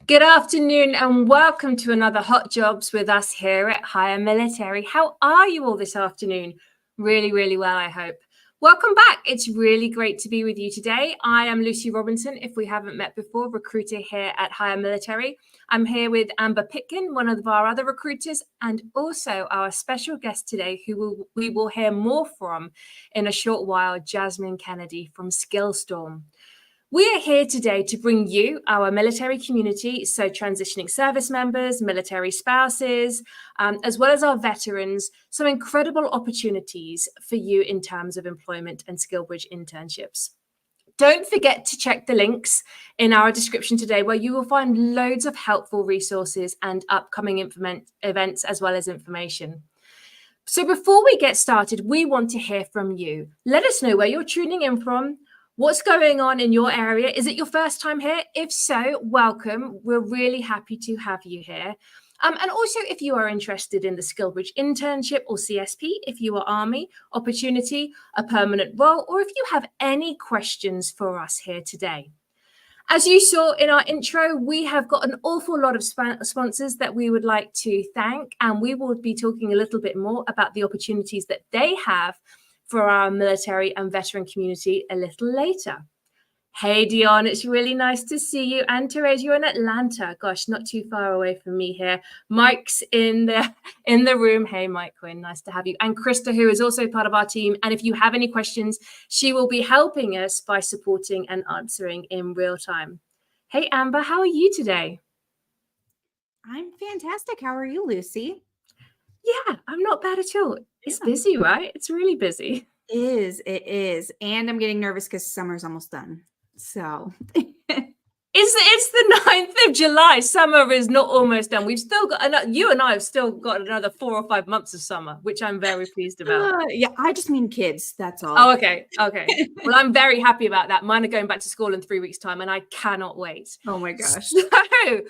Good afternoon and welcome to another Hot Jobs with us here at Higher Military. How are you all this afternoon? Really, really well, I hope. Welcome back. It's really great to be with you today. I am Lucy Robinson, if we haven't met before, recruiter here at Higher Military. I'm here with Amber Pitkin, one of our other recruiters, and also our special guest today, who we will hear more from in a short while, Jasmine Kennedy from SKILLStorm. We are here today to bring you, our military community, so transitioning service members, military spouses, as well as our veterans, some incredible opportunities for you in terms of employment and SKILLBRIDGE internships. Don't forget to check the links in our description today, where you will find loads of helpful resources and upcoming events, as well as information. So before we get started, we want to hear from you. Let us know where you're tuning in from. What's going on in your area? Is it your first time here? If so, welcome. We're really happy to have you here. And also, if you are interested in the SKILLBRIDGE internship or CSP, if you are Army, opportunity, a permanent role, or if you have any questions for us here today. As you saw in our intro, we have got an awful lot of sponsors that we would like to thank, and we will be talking a little bit more about the opportunities that they have for our military and veteran community a little later. Hey, Dion, it's really nice to see you. And Therese, you're in Atlanta. Gosh, not too far away from me here. Mike's in the room. Hey, Mike Quinn, nice to have you. And Krista, who is also part of our team. And if you have any questions, she will be helping us by supporting and answering in real time. Hey, Amber, how are you today? I'm fantastic. How are you, Lucy? Yeah, I'm not bad at all. It's busy, right? It's really busy. It is. And I'm getting nervous because summer's almost done. So it's the 9th of July. Summer is not almost done. We've still got, you and I have still got another 4 or 5 months of summer, which I'm very pleased about. Yeah, I just mean kids. That's all. Oh, okay. Well, I'm very happy about that. Mine are going back to school in 3 weeks' time, and I cannot wait. Oh my gosh. So,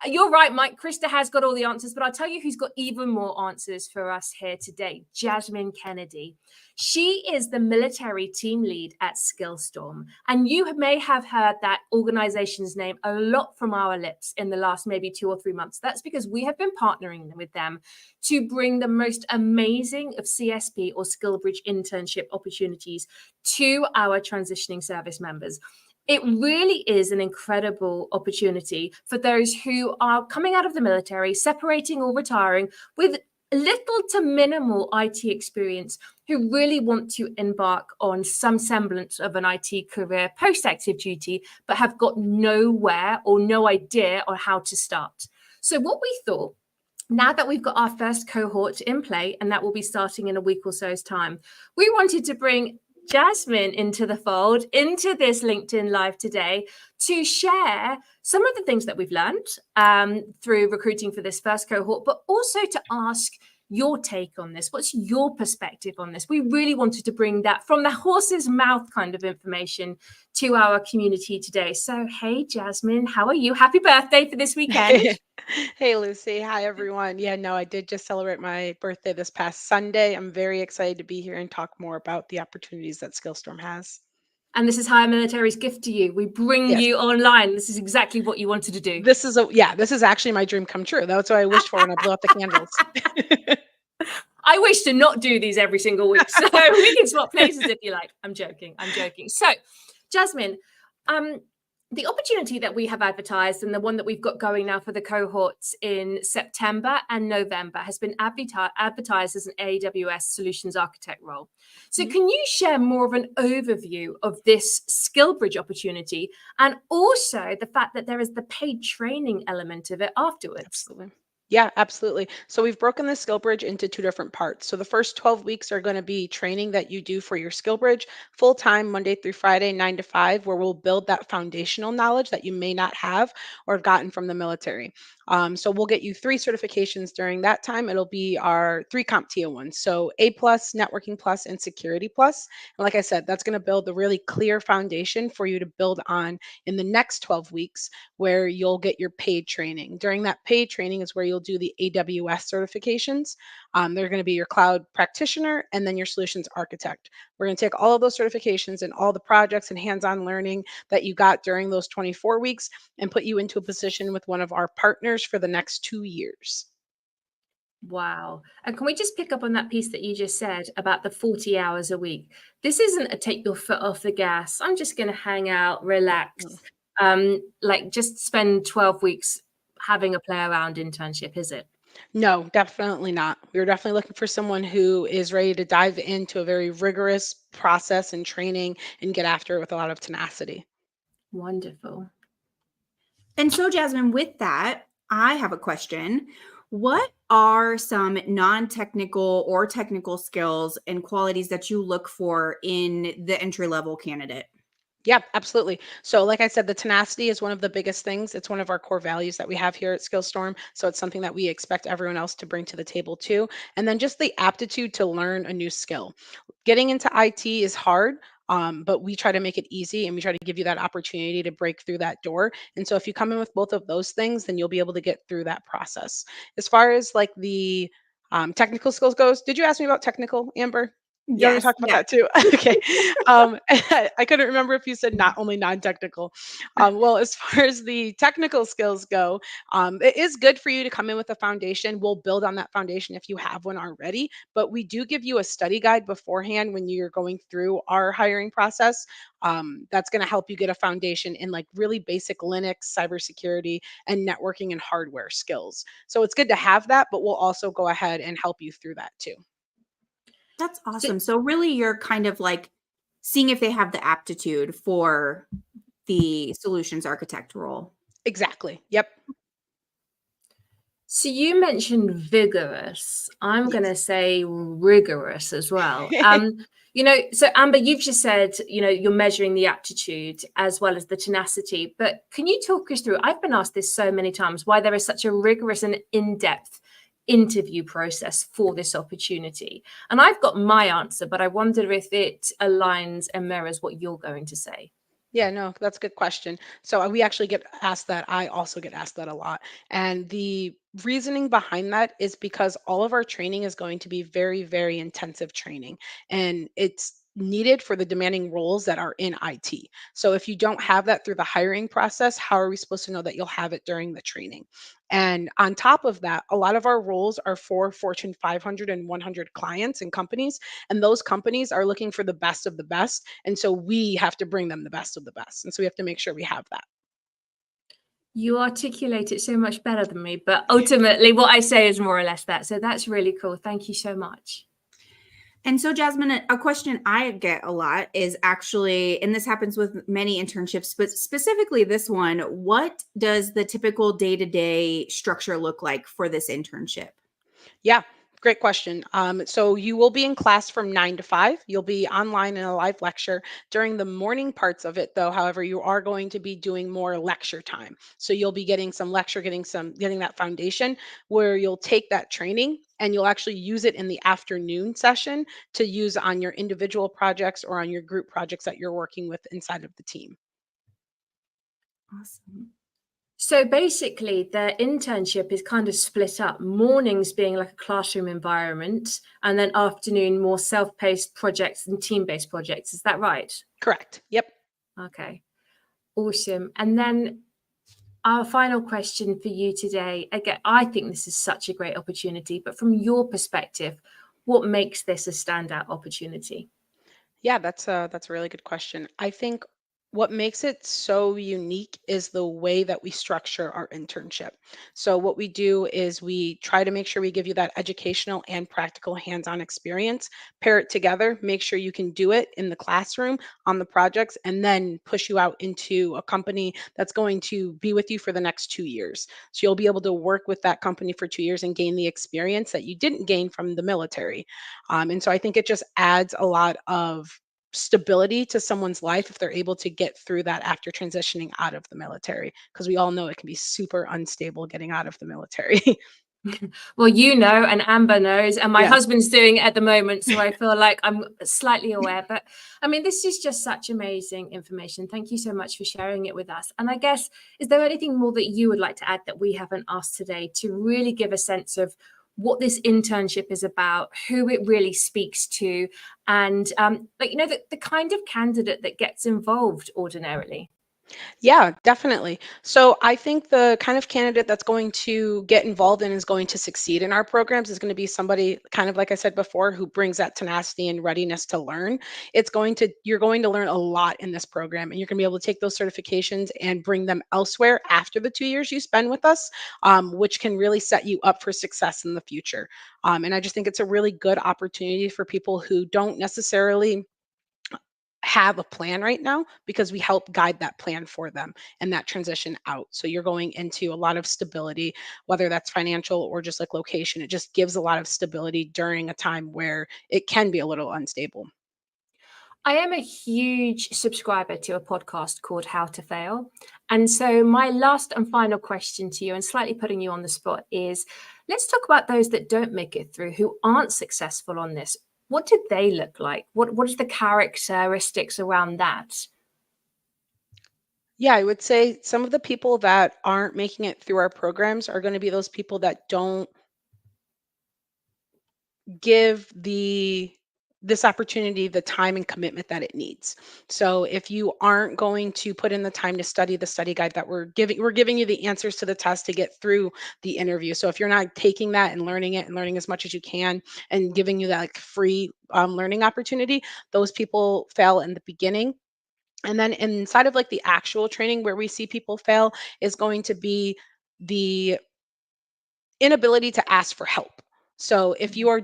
you're right, Mike. Krista has got all the answers, but I'll tell you who's got even more answers for us here today. Jasmine Kennedy. She is the military team lead at SKILLStorm, and you may have heard that organization's name a lot from our lips in the last maybe 2 or 3 months. That's because we have been partnering with them to bring the most amazing of CSP or SKILLBRIDGE internship opportunities to our transitioning service members. It really is an incredible opportunity for those who are coming out of the military, separating or retiring with little to minimal IT experience, who really want to embark on some semblance of an IT career post-active duty, but have got nowhere or no idea on how to start. So what we thought, now that we've got our first cohort in play, and that will be starting in a week or so's time, we wanted to bring Jasmine into the fold, into this LinkedIn Live today, to share some of the things that we've learned through recruiting for this first cohort, but also to ask your take on this. What's your perspective on this? We really wanted to bring that from the horse's mouth kind of information to our community today. So, hey, Jasmine, how are you? Happy birthday for this weekend. Hey, Lucy. Hi, everyone. Yeah, no, I did just celebrate my birthday this past Sunday. I'm very excited to be here and talk more about the opportunities that SKILLStorm has. And this is Higher Military's gift to you. We bring you online. This is exactly what you wanted to do. This is actually my dream come true. That's what I wished for when I blew up the candles. I wish to not do these every single week. So we can swap places if you like. I'm joking. So, Jasmine, the opportunity that we have advertised and the one that we've got going now for the cohorts in September and November has been advertised as an AWS Solutions Architect role. So can you share more of an overview of this SKILLBRIDGE opportunity, and also the fact that there is the paid training element of it afterwards? Absolutely. Yeah, absolutely. So we've broken the SKILLBRIDGE into 2 different parts. So the first 12 weeks are going to be training that you do for your SKILLBRIDGE full-time, Monday through Friday, 9 to 5, where we'll build that foundational knowledge that you may not have or have gotten from the military. So we'll get you 3 certifications during that time. It'll be our 3 CompTIA ones. So A+, Networking Plus, and Security Plus. And like I said, that's going to build a really clear foundation for you to build on in the next 12 weeks, where you'll get your paid training. During that paid training is where you'll do the AWS certifications. They're going to be your cloud practitioner and then your solutions architect. We're going to take all of those certifications and all the projects and hands-on learning that you got during those 24 weeks and put you into a position with one of our partners for the next 2 years. Wow. And can we just pick up on that piece that you just said about the 40 hours a week? This isn't a take your foot off the gas. I'm just going to hang out, relax, like just spend 12 weeks having a play around internship, is it? No, definitely not. We're definitely looking for someone who is ready to dive into a very rigorous process and training and get after it with a lot of tenacity. Wonderful. And so, Jasmine, with that, I have a question. What are some non-technical or technical skills and qualities that you look for in the entry-level candidate? Yeah, absolutely. So, like I said, the tenacity is one of the biggest things. It's one of our core values that we have here at Skillstorm. So, it's something that we expect everyone else to bring to the table too. And then just the aptitude to learn a new skill. Getting into IT is hard, but we try to make it easy and we try to give you that opportunity to break through that door. And so, if you come in with both of those things, then you'll be able to get through that process. As far as like the technical skills goes, did you ask me about technical, Amber? You want me to Yes, talk about yes. that too? Okay. I couldn't remember if you said not only non-technical. Well, as far as the technical skills go, it is good for you to come in with a foundation. We'll build on that foundation if you have one already, but we do give you a study guide beforehand when you're going through our hiring process. That's going to help you get a foundation in like really basic Linux, cybersecurity, and networking and hardware skills. So it's good to have that, but we'll also go ahead and help you through that too. That's So, awesome. So really you're kind of like seeing if they have the aptitude for the solutions architect role. Exactly. Yep. so you mentioned vigorous. I'm going Yes. to say rigorous as well. So Amber, you've just said, you're measuring the aptitude as well as the tenacity, but can you talk us through, I've been asked this so many times, why there is such a rigorous and in-depth interview process for this opportunity? And I've got my answer, but I wonder if it aligns and mirrors what you're going to say. Yeah, no, that's a good question. So we actually get asked that. I also get asked that a lot. And the reasoning behind that is because all of our training is going to be very, very intensive training. And it's needed for the demanding roles that are in IT. So if you don't have that through the hiring process, how are we supposed to know that you'll have it during the training? And on top of that, a lot of our roles are for Fortune 500 and 100 clients and companies. And those companies are looking for the best of the best. And so we have to bring them the best of the best. And so we have to make sure we have that. You articulate it so much better than me, but ultimately what I say is more or less that. So that's really cool. Thank you so much. And so, Jasmine, a question I get a lot is actually, and this happens with many internships, but specifically this one, what does the typical day-to-day structure look like for this internship? Yeah, great question. So you will be in class from 9 to 5. You'll be online in a live lecture during the morning parts of it, though. However, you are going to be doing more lecture time. So you'll be getting some lecture, getting that foundation where you'll take that training and you'll actually use it in the afternoon session to use on your individual projects or on your group projects that you're working with inside of the team. Awesome. So basically, their internship is kind of split up, mornings being like a classroom environment, and then afternoon, more self-paced projects and team-based projects. Is that right? Correct. Yep. Okay, awesome. And then our final question for you today. Again, I think this is such a great opportunity, but from your perspective, what makes this a standout opportunity? Yeah, that's a really good question. I think what makes it so unique is the way that we structure our internship. So what we do is we try to make sure we give you that educational and practical hands-on experience, pair it together, make sure you can do it in the classroom on the projects, and then push you out into a company that's going to be with you for the next 2 years. So you'll be able to work with that company for 2 years and gain the experience that you didn't gain from the military. And so I think it just adds a lot of stability to someone's life if they're able to get through that after transitioning out of the military, because we all know it can be super unstable getting out of the military. Well, you know, and Amber knows, and my Yeah. husband's doing it at the moment. So I feel like I'm slightly aware. But I mean, this is just such amazing information. Thank you so much for sharing it with us. And I guess, is there anything more that you would like to add that we haven't asked today to really give a sense of what this internship is about, who it really speaks to, and like, you know, the kind of candidate that gets involved ordinarily? Yeah, definitely. So I think the kind of candidate that's going to get involved and is going to succeed in our programs is going to be somebody, kind of like I said before, who brings that tenacity and readiness to learn. You're going to learn a lot in this program, and you're going to be able to take those certifications and bring them elsewhere after the 2 years you spend with us, which can really set you up for success in the future. And I just think it's a really good opportunity for people who don't necessarily have a plan right now, because we help guide that plan for them and that transition out. So you're going into a lot of stability, whether that's financial or just like location. It just gives a lot of stability during a time where it can be a little unstable. I am a huge subscriber to a podcast called How to Fail. And so, my last and final question to you, and slightly putting you on the spot, is let's talk about those that don't make it through, who aren't successful on this. What did they look like? What is the characteristics around that? Yeah, I would say some of the people that aren't making it through our programs are going to be those people that don't give this opportunity the time and commitment that it needs. So if you aren't going to put in the time to study the study guide that we're giving you the answers to the test to get through the interview. So if you're not taking that and learning it and learning as much as you can and giving you that like free learning opportunity, those people fail in the beginning. And then inside of like the actual training where we see people fail is going to be the inability to ask for help. So if you are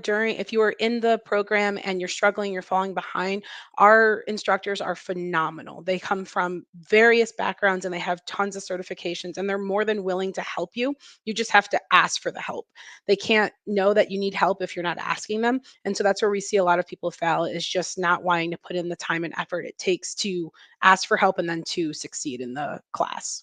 in the program and you're struggling, you're falling behind, our instructors are phenomenal. They come from various backgrounds and they have tons of certifications, and they're more than willing to help you. You just have to ask for the help. They can't know that you need help if you're not asking them. And so that's where we see a lot of people fail, is just not wanting to put in the time and effort it takes to ask for help and then to succeed in the class.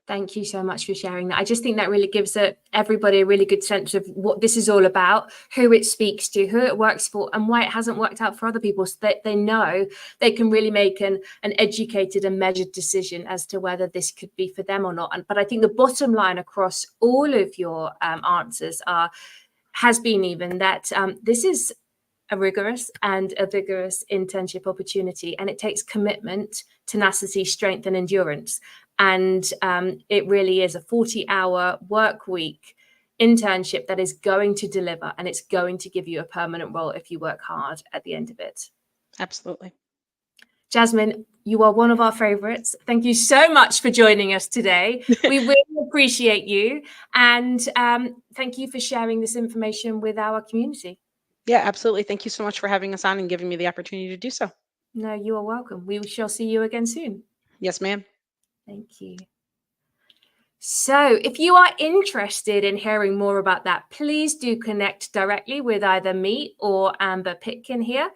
Thank you so much for sharing that. I just think that really gives everybody a really good sense of what this is all about, who it speaks to, who it works for, and why it hasn't worked out for other people, so that they know they can really make an educated and measured decision as to whether this could be for them or not. But I think the bottom line across all of your answers has been even that this is a rigorous and a vigorous internship opportunity, and it takes commitment, tenacity, strength, and endurance. And it really is a 40-hour work week internship that is going to deliver, and it's going to give you a permanent role if you work hard at the end of it. Absolutely. Jasmine, you are one of our favorites. Thank you so much for joining us today. We really appreciate you. And thank you for sharing this information with our community. Yeah, absolutely. Thank you so much for having us on and giving me the opportunity to do so. No, you are welcome. We shall see you again soon. Yes, ma'am. Thank you. So if you are interested in hearing more about that, please do connect directly with either me or Amber Pitkin here.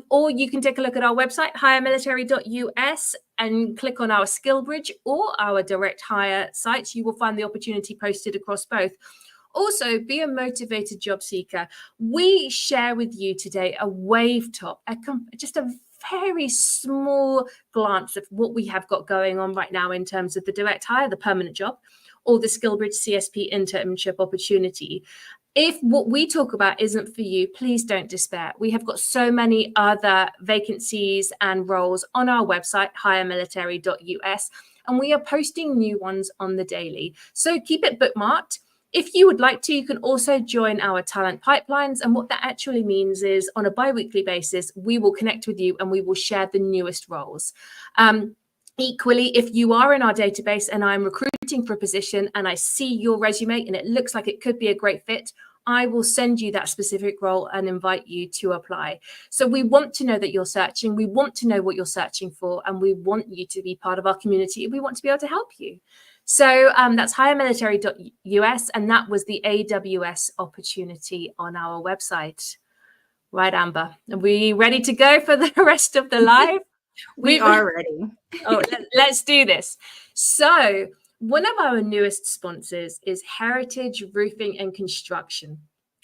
Or you can take a look at our website, hiremilitary.us, and click on our SKILLBRIDGE or our direct hire sites. You will find the opportunity posted across both. Also, be a motivated job seeker. We share with you today a wave top, just a very small glance of what we have got going on right now in terms of the direct hire, the permanent job, or the SKILLBRIDGE CSP internship opportunity. If what we talk about isn't for you, please don't despair. We have got so many other vacancies and roles on our website, hiremilitary.us, and we are posting new ones on the daily. So keep it bookmarked. If you would like to, you can also join our talent pipelines. And what that actually means is on a bi-weekly basis, we will connect with you and we will share the newest roles. Equally, if you are in our database and I'm recruiting for a position and I see your resume and it looks like it could be a great fit, I will send you that specific role and invite you to apply. So we want to know that you're searching. We want to know what you're searching for, and we want you to be part of our community. We want to be able to help you. So that's hiremilitary.us, and that was the AWS opportunity on our website. Right, Amber? Are we ready to go for the rest of the live? We are ready. Oh, let's do this. So One of our newest sponsors is Heritage Roofing and Construction.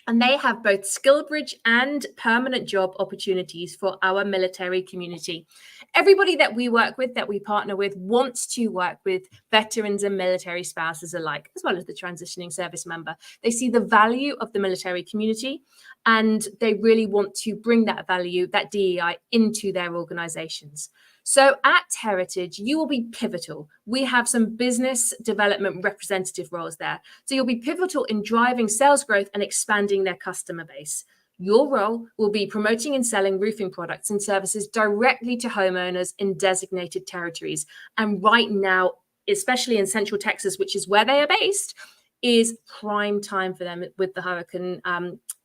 And they have both SKILLBRIDGE and permanent job opportunities for our military community. Everybody that we work with, that we partner with, wants to work with veterans and military spouses alike, as well as the transitioning service member. They see the value of the military community, and they really want to bring that value, that DEI, into their organizations. So at Heritage, you will be pivotal. We have some business development representative roles there. So you'll be pivotal in driving sales growth and expanding their customer base. Your role will be promoting and selling roofing products and services directly to homeowners in designated territories. And right now, especially in Central Texas, which is where they are based, is prime time for them with the hurricane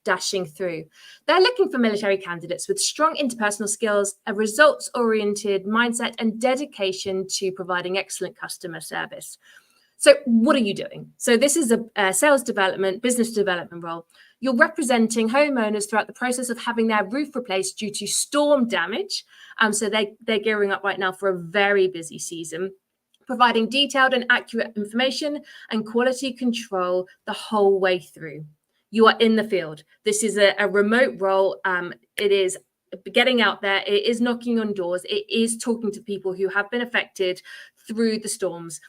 dashing through. They're looking for military candidates with strong interpersonal skills, a results-oriented mindset, and dedication to providing excellent customer service. So what are you doing? So this is a sales development, business development role. You're representing homeowners throughout the process of having their roof replaced due to storm damage. So they're gearing up right now for a very busy season, providing detailed and accurate information and quality control the whole way through. You are in the field. This is a remote role. It is getting out there. It is knocking on doors. It is talking to people who have been affected through the storms,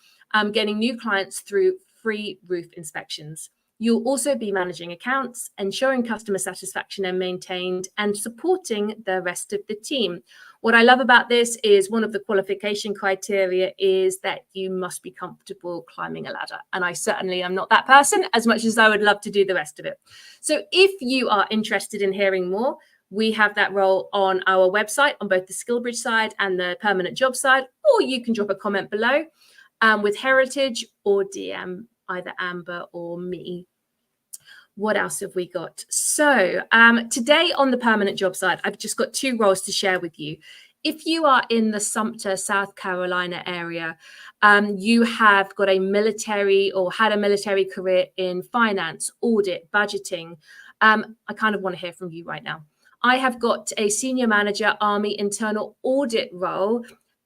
getting new clients through free roof inspections. You'll also be managing accounts, ensuring customer satisfaction and maintained, and supporting the rest of the team. What I love about this is one of the qualification criteria is that you must be comfortable climbing a ladder. And I certainly am not that person, as much as I would love to do the rest of it. So if you are interested in hearing more, we have that role on our website on both the SKILLBRIDGE side and the permanent job side, or you can drop a comment below with Heritage or DM either Amber or me. What else have we got? So today on the permanent job side, I've just got 2 roles to share with you. If you are in the Sumter, South Carolina area, you have got a military or had a military career in finance, audit, budgeting. I kind of want to hear from you right now. I have got a senior manager Army internal audit role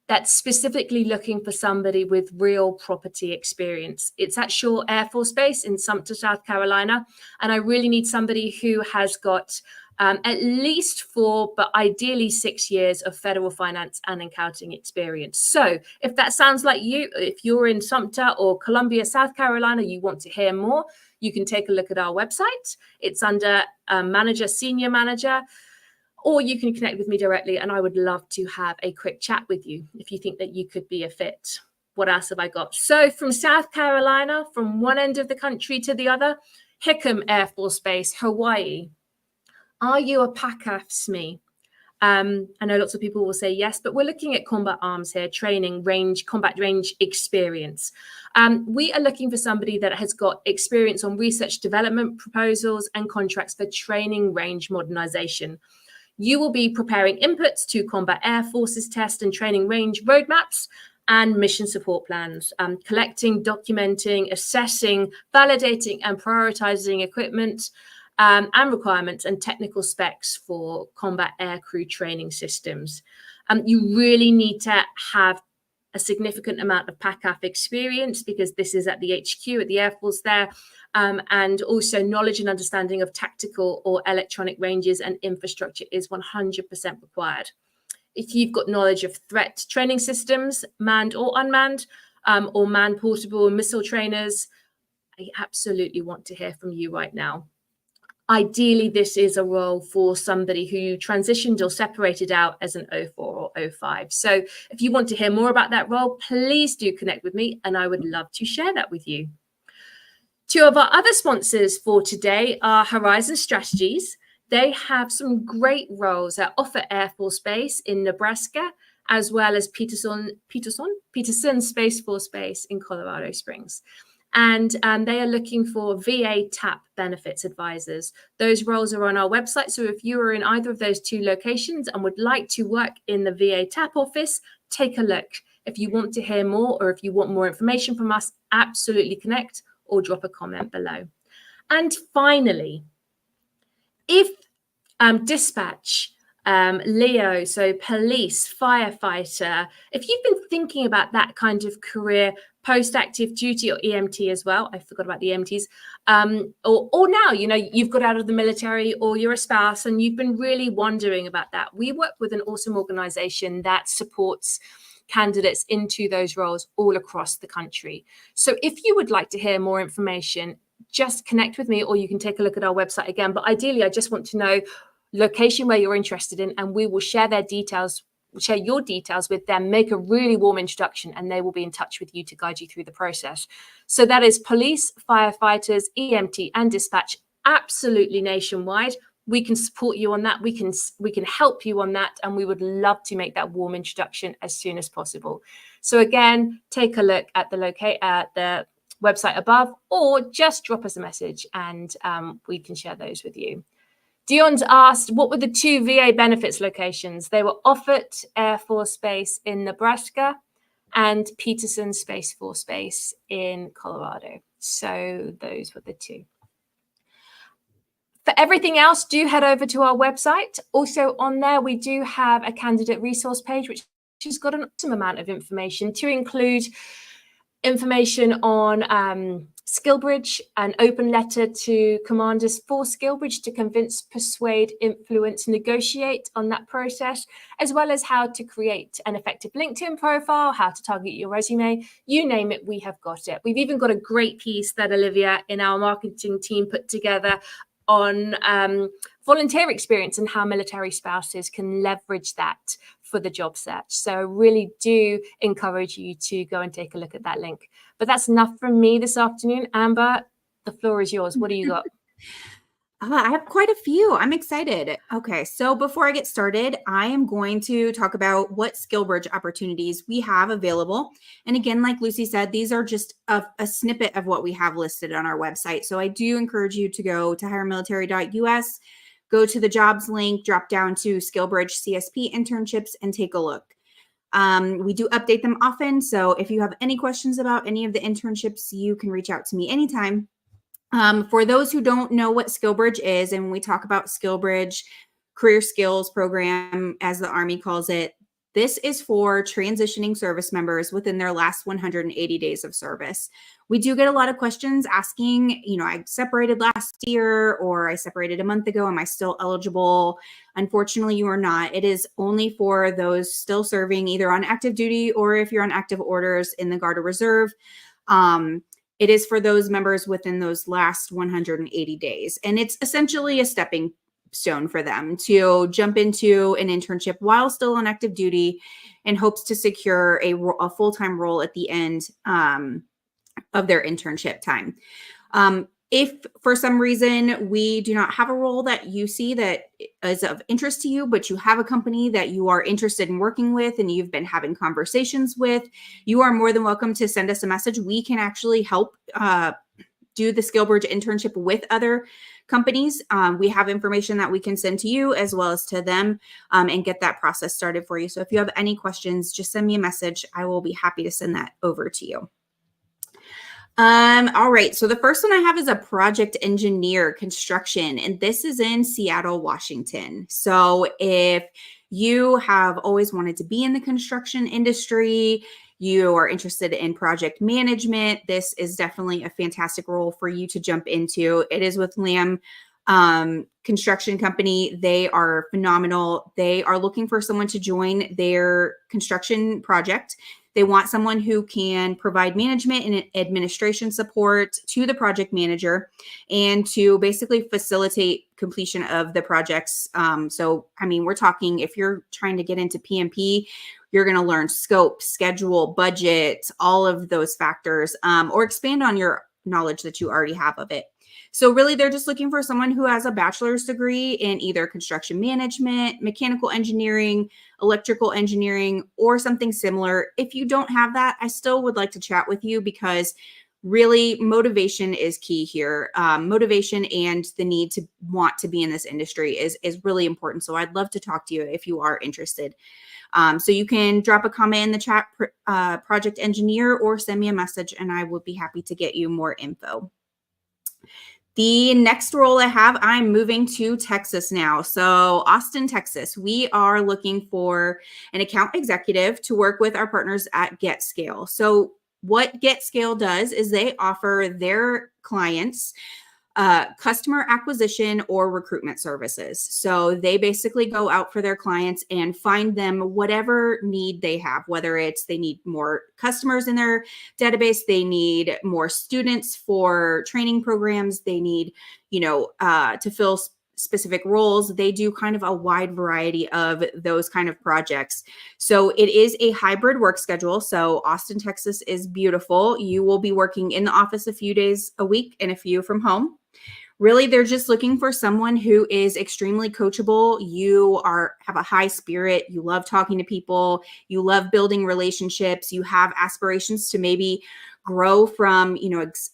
that's specifically looking for somebody with real property experience. It's at Shaw Air Force Base in Sumter, South Carolina. And I really need somebody who has got at least 4, but ideally 6 years of federal finance and accounting experience. So if that sounds like you, if you're in Sumter or Columbia, South Carolina, you want to hear more, you can take a look at our website. It's under Manager, Senior Manager. Or you can connect with me directly, and I would love to have a quick chat with you if you think that you could be a fit. What else have I got? So from South Carolina, from one end of the country to the other, Hickam Air Force Base, Hawaii. Are you a PACAF SME? I know lots of people will say yes, but we're looking at combat arms here, training, range, combat range experience. We are looking for somebody that has got experience on research development proposals and contracts for training range modernization. You will be preparing inputs to Combat Air Forces test and training range roadmaps and mission support plans, collecting, documenting, assessing, validating, and prioritizing equipment and requirements and technical specs for combat aircrew training systems. You really need to have a significant amount of PACAF experience because this is at the HQ, at the Air Force there, and also knowledge and understanding of tactical or electronic ranges and infrastructure is 100% required. If you've got knowledge of threat training systems, manned or unmanned, or man-portable missile trainers, I absolutely want to hear from you right now. Ideally, this is a role for somebody who transitioned or separated out as an 04 or 05. So if you want to hear more about that role, please do connect with me and I would love to share that with you. 2 of our other sponsors for today are Horizon Strategies. They have some great roles at Offutt Air Force Base in Nebraska, as well as Peterson Space Force Base in Colorado Springs. And they are looking for VA TAP benefits advisors. Those roles are on our website. So if you are in either of those 2 locations and would like to work in the VA TAP office, take a look. If you want to hear more or if you want more information from us, absolutely connect or drop a comment below. And finally, if dispatch Leo, so police, firefighter. If you've been thinking about that kind of career post active duty, or EMT as well, I forgot about the EMTs, or now, you know, you've got out of the military or you're a spouse and you've been really wondering about that. We work with an awesome organization that supports candidates into those roles all across the country. So if you would like to hear more information, just connect with me, or you can take a look at our website again. But ideally, I just want to know location where you're interested in, and we will share their details, share your details with them, make a really warm introduction, and they will be in touch with you to guide you through the process. So that is police, firefighters, EMT, and dispatch, absolutely nationwide. We can support you on that. We can help you on that, and we would love to make that warm introduction as soon as possible. So again, take a look at the website above, or just drop us a message, and we can share those with you. Dion's asked, what were the 2 VA benefits locations? They were Offutt Air Force Base in Nebraska and Peterson Space Force Base in Colorado. So those were the 2. For everything else, do head over to our website. Also on there, we do have a candidate resource page, which has got an awesome amount of information, to include information on SKILLBRIDGE, an open letter to commanders for SKILLBRIDGE to convince, persuade, influence, negotiate on that process, as well as how to create an effective LinkedIn profile, how to target your resume, you name it, we have got it. We've even got a great piece that Olivia in our marketing team put together on volunteer experience and how military spouses can leverage that for the job search. So I really do encourage you to go and take a look at that link. But that's enough from me this afternoon. Amber, the floor is yours. What do you got? I have quite a few. I'm excited. Okay, so before I get started, I am going to talk about what SKILLBRIDGE opportunities we have available. And again, like Lucy said, these are just a snippet of what we have listed on our website. So I do encourage you to go to hiremilitary.us, go to the jobs link, drop down to SKILLBRIDGE CSP internships, and take a look. We do update them often. So if you have any questions about any of the internships, you can reach out to me anytime. For those who don't know what SKILLBRIDGE is, and when we talk about SKILLBRIDGE Career Skills Program, as the Army calls it, this is for transitioning service members within their last 180 days of service. We do get a lot of questions asking, you know, I separated last year, or I separated a month ago. Am I still eligible? Unfortunately, you are not. It is only for those still serving either on active duty, or if you're on active orders in the Guard or Reserve. It is for those members within those last 180 days. And it's essentially a stepping stone for them to jump into an internship while still on active duty, in hopes to secure a full-time role at the end of their internship time. If for some reason we do not have a role that you see that is of interest to you, but you have a company that you are interested in working with and you've been having conversations with, you are more than welcome to send us a message. We can actually help do the SKILLBRIDGE internship with other companies. We have information that we can send to you as well as to them, and get that process started for you. So if you have any questions, just send me a message. I will be happy to send that over to you. All right. So the first one I have is a project engineer construction, and this is in Seattle, Washington. So if you have always wanted to be in the construction industry, you are interested in project management, this is definitely a fantastic role for you to jump into. It is with Lamb Construction Company. They are phenomenal. They are looking for someone to join their construction project. They want someone who can provide management and administration support to the project manager, and to basically facilitate completion of the projects. So, I mean, we're talking, if you're trying to get into PMP, you're going to learn scope, schedule, budget, all of those factors, or expand on your knowledge that you already have of it. So really, they're just looking for someone who has a bachelor's degree in either construction management, mechanical engineering, electrical engineering, or something similar. If you don't have that, I still would like to chat with you, because really motivation is key here. Motivation and the need to want to be in this industry is really important. So I'd love to talk to you if you are interested. So you can drop a comment in the chat, project engineer, or send me a message, and I would be happy to get you more info. The next role I have, I'm moving to Texas now. So Austin, Texas, we are looking for an account executive to work with our partners at GetScale. So what GetScale does is they offer their clients customer acquisition or recruitment services. So they basically go out for their clients and find them whatever need they have, whether it's they need more customers in their database, they need more students for training programs, they need, to fill specific roles. They do kind of a wide variety of those kind of projects. So it is a hybrid work schedule. So Austin, Texas is beautiful. You will be working in the office a few days a week and a few from home. Really, they're just looking for someone who is extremely coachable. You have a high spirit. You love talking to people. You love building relationships. You have aspirations to maybe grow from,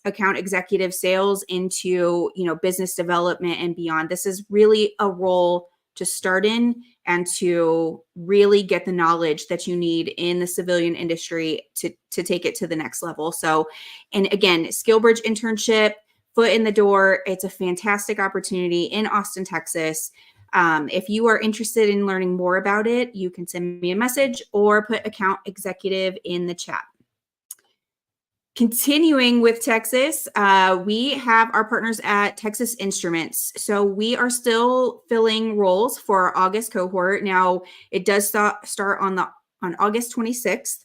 account executive sales into, business development and beyond. This is really a role to start in and to really get the knowledge that you need in the civilian industry to take it to the next level. So, and again, SKILLBRIDGE internship, foot in the door. It's a fantastic opportunity in Austin, Texas. If you are interested in learning more about it, you can send me a message or put account executive in the chat. Continuing with Texas, we have our partners at Texas Instruments. So we are still filling roles for our August cohort. Now it does start on August 26th.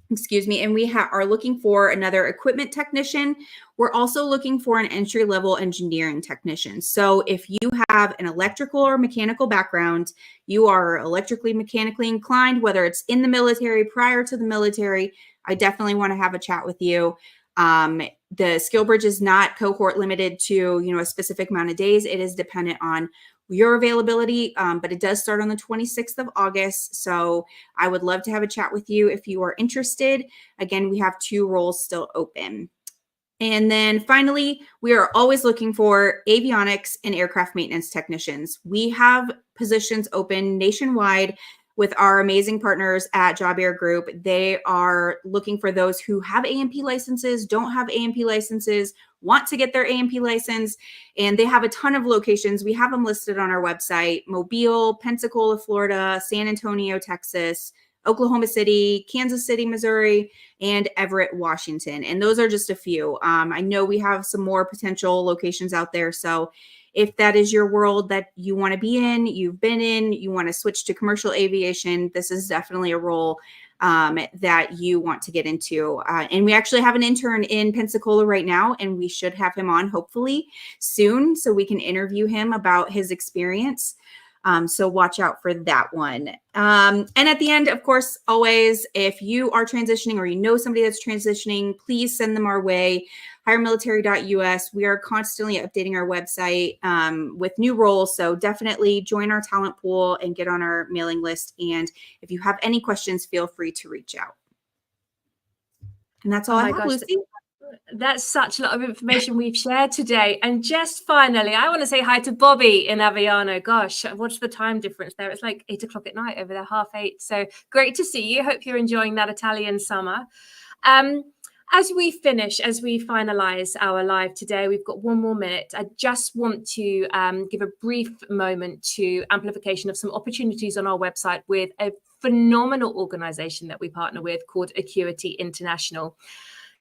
And we are looking for another equipment technician. We're also looking for an entry-level engineering technician. So if you have an electrical or mechanical background, you are electrically, mechanically inclined, whether it's in the military, prior to the military, I definitely want to have a chat with you. The SKILLBRIDGE is not cohort limited to, a specific amount of days. It is dependent on your availability, but it does start on the 26th of August. So I would love to have a chat with you if you are interested. Again, we have 2 roles still open. And then finally, we are always looking for avionics and aircraft maintenance technicians. We have positions open nationwide with our amazing partners at Job Air Group. They are looking for those who have A&P licenses, don't have A&P licenses, want to get their A&P license, and they have a ton of locations. We have them listed on our website: Mobile, Pensacola, Florida, San Antonio, Texas, Oklahoma City, Kansas City, Missouri, and Everett, Washington. And those are just a few. I know we have some more potential locations out there. So if that is your world that you want to be in, you've been in, you want to switch to commercial aviation, this is definitely a role that you want to get into. And we actually have an intern in Pensacola right now, and we should have him on hopefully soon so we can interview him about his experience. So watch out for that one. And at the end, of course, always, if you are transitioning or you know somebody that's transitioning, please send them our way. HireMilitary.us. We are constantly updating our website with new roles. So definitely join our talent pool and get on our mailing list. And if you have any questions, feel free to reach out. And that's all I have, Lucy. That's such a lot of information we've shared today. And just finally, I want to say hi to Bobby in Aviano. Gosh, what's the time difference there? It's like 8 o'clock at night over there, 8:30. So great to see you. Hope you're enjoying that Italian summer. As we finalize our live today, we've got 1 more minute. I just want to give a brief moment to amplification of some opportunities on our website with a phenomenal organization that we partner with called Acuity International.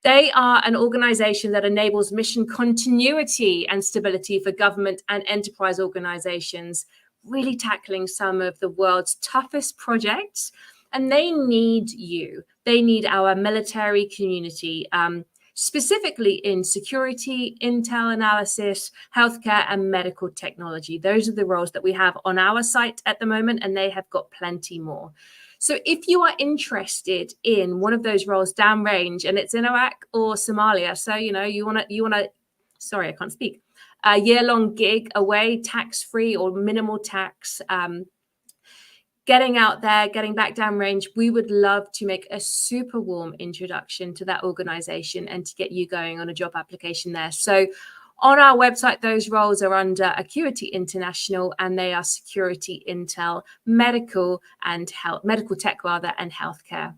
They are an organization that enables mission continuity and stability for government and enterprise organizations, really tackling some of the world's toughest projects. And they need you. They need our military community, specifically in security, intel analysis, healthcare, and medical technology. Those are the roles that we have on our site at the moment, and they have got plenty more. So if you are interested in one of those roles downrange, and it's in Iraq or Somalia, so you want to, sorry, I can't speak, a year-long gig away, tax-free or minimal tax, getting out there, getting back downrange, we would love to make a super warm introduction to that organization and to get you going on a job application there. So on our website, those roles are under Acuity International, and they are security, intel, medical and health, medical tech rather, and healthcare.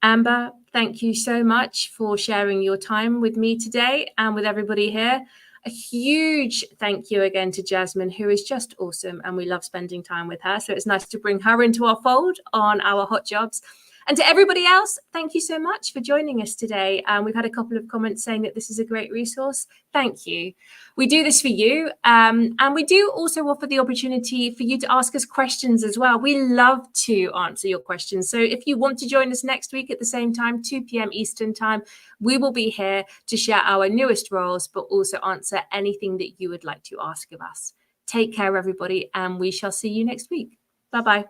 Amber, thank you so much for sharing your time with me today and with everybody here. A huge thank you again to Jasmine, who is just awesome, and we love spending time with her. So it's nice to bring her into our fold on our hot jobs. And to everybody else, thank you so much for joining us today. We've had a couple of comments saying that this is a great resource. Thank you. We do this for you. And we do also offer the opportunity for you to ask us questions as well. We love to answer your questions. So if you want to join us next week at the same time, 2 p.m. Eastern time, we will be here to share our newest roles, but also answer anything that you would like to ask of us. Take care, everybody, and we shall see you next week. Bye-bye.